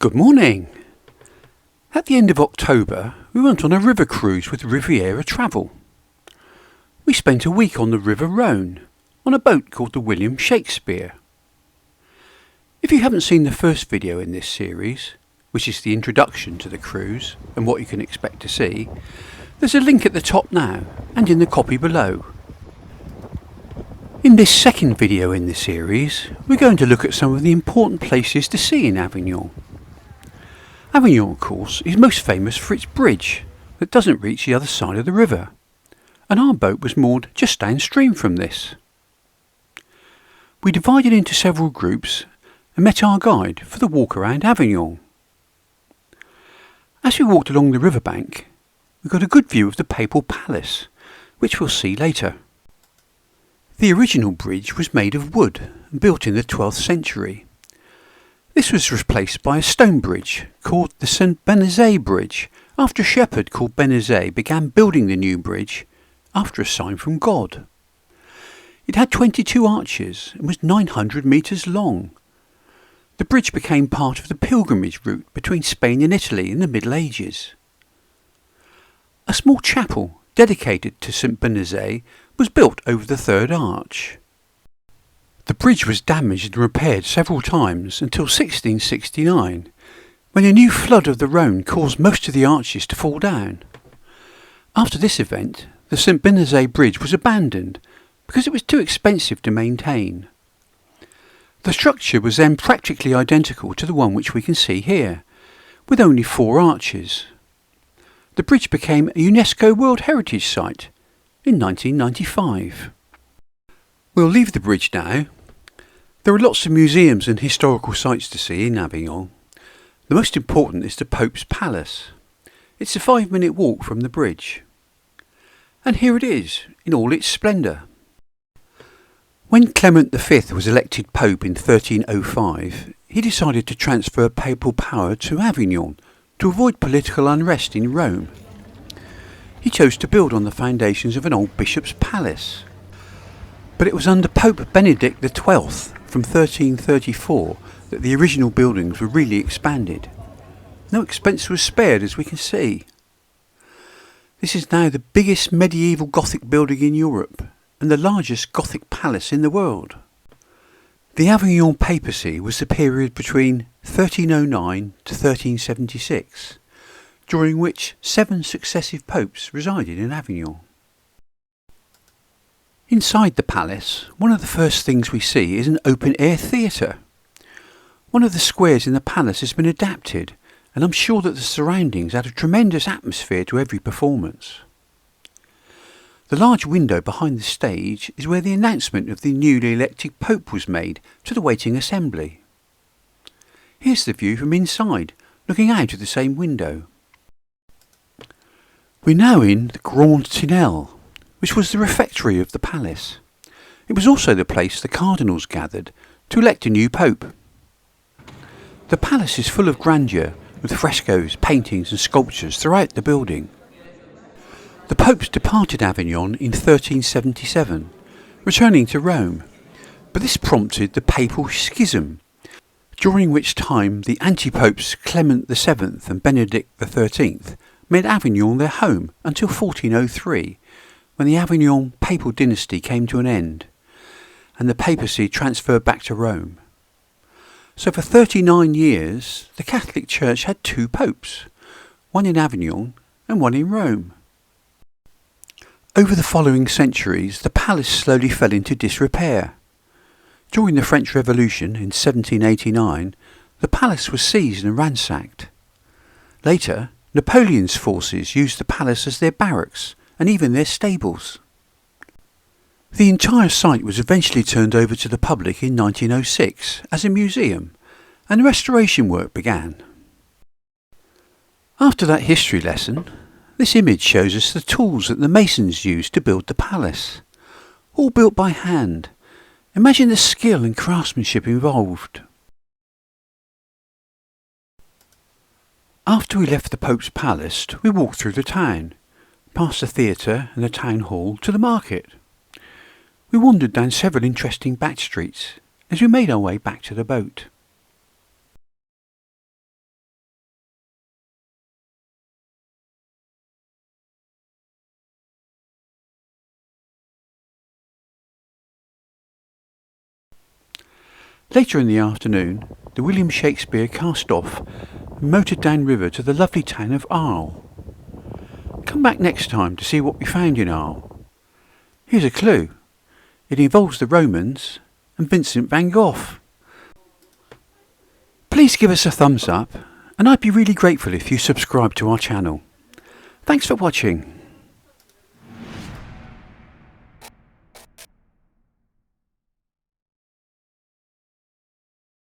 Good morning! At the end of October, we went on a river cruise with Riviera Travel. We spent a week on the River Rhone, on a boat called the William Shakespeare. If you haven't seen the first video in this series, which is the introduction to the cruise and what you can expect to see, there's a link at the top now and in the copy below. In this second video in the series, we're going to look at some of the important places to see in Avignon. Avignon, of course, is most famous for its bridge that doesn't reach the other side of the river, and our boat was moored just downstream from this. We divided into several groups and met our guide for the walk around Avignon. As we walked along the riverbank, we got a good view of the Papal Palace, which we'll see later. The original bridge was made of wood and built in the 12th century. This was replaced by a stone bridge called the Benaz Bridge after a shepherd called Benaz began building the new bridge after a sign from God. It had 22 arches and was 900 metres long. The bridge became part of the pilgrimage route between Spain and Italy in the Middle Ages. A small chapel dedicated to St Benaz was built over the third arch. The bridge was damaged and repaired several times until 1669, when a new flood of the Rhone caused most of the arches to fall down. After this event, the St Benaz Bridge was abandoned because it was too expensive to maintain. The structure was then practically identical to the one which we can see here, with only 4 arches. The bridge became a UNESCO World Heritage Site in 1995. We'll leave the bridge now. There are lots of museums and historical sites to see in Avignon. The most important is the Pope's Palace. It's a 5-minute walk from the bridge. And here it is, in all its splendour. When Clement V was elected Pope in 1305, he decided to transfer papal power to Avignon to avoid political unrest in Rome. He chose to build on the foundations of an old bishop's palace. But it was under Pope Benedict XII from 1334 that the original buildings were really expanded. No expense was spared, as we can see. This is now the biggest medieval Gothic building in Europe and the largest Gothic palace in the world. The Avignon papacy was the period between 1309 to 1376, during which 7 successive popes resided in Avignon. Inside the palace, one of the first things we see is an open-air theatre. One of the squares in the palace has been adapted, and I'm sure that the surroundings add a tremendous atmosphere to every performance. The large window behind the stage is where the announcement of the newly elected Pope was made to the waiting assembly. Here's the view from inside, looking out of the same window. We're now in the Grand Tunnel, which was the refectory of the palace. It was also the place the cardinals gathered to elect a new pope. The palace is full of grandeur, with frescoes, paintings and sculptures throughout the building. The popes departed Avignon in 1377, returning to Rome, but this prompted the papal schism, during which time the anti-popes Clement VII and Benedict XIII made Avignon their home until 1403, when the Avignon papal dynasty came to an end and the papacy transferred back to Rome. So for 39 years the Catholic Church had 2 popes, one in Avignon and one in Rome. Over the following centuries the palace slowly fell into disrepair. During the French Revolution in 1789 the palace was seized and ransacked. Later Napoleon's forces used the palace as their barracks and even their stables. The entire site was eventually turned over to the public in 1906 as a museum, and restoration work began. After that history lesson, this image shows us the tools that the masons used to build the palace, all built by hand. Imagine the skill and craftsmanship involved. After we left the Pope's palace, we walked through the town, past the theatre and the town hall to the market. We wandered down several interesting back streets as we made our way back to the boat. Later in the afternoon, the William Shakespeare cast off and motored downriver to the lovely town of Arles. Come back next time to see what we found in Arles. Here's a clue. It involves the Romans and Vincent van Gogh. Please give us a thumbs up, and I'd be really grateful if you subscribe to our channel. Thanks for watching.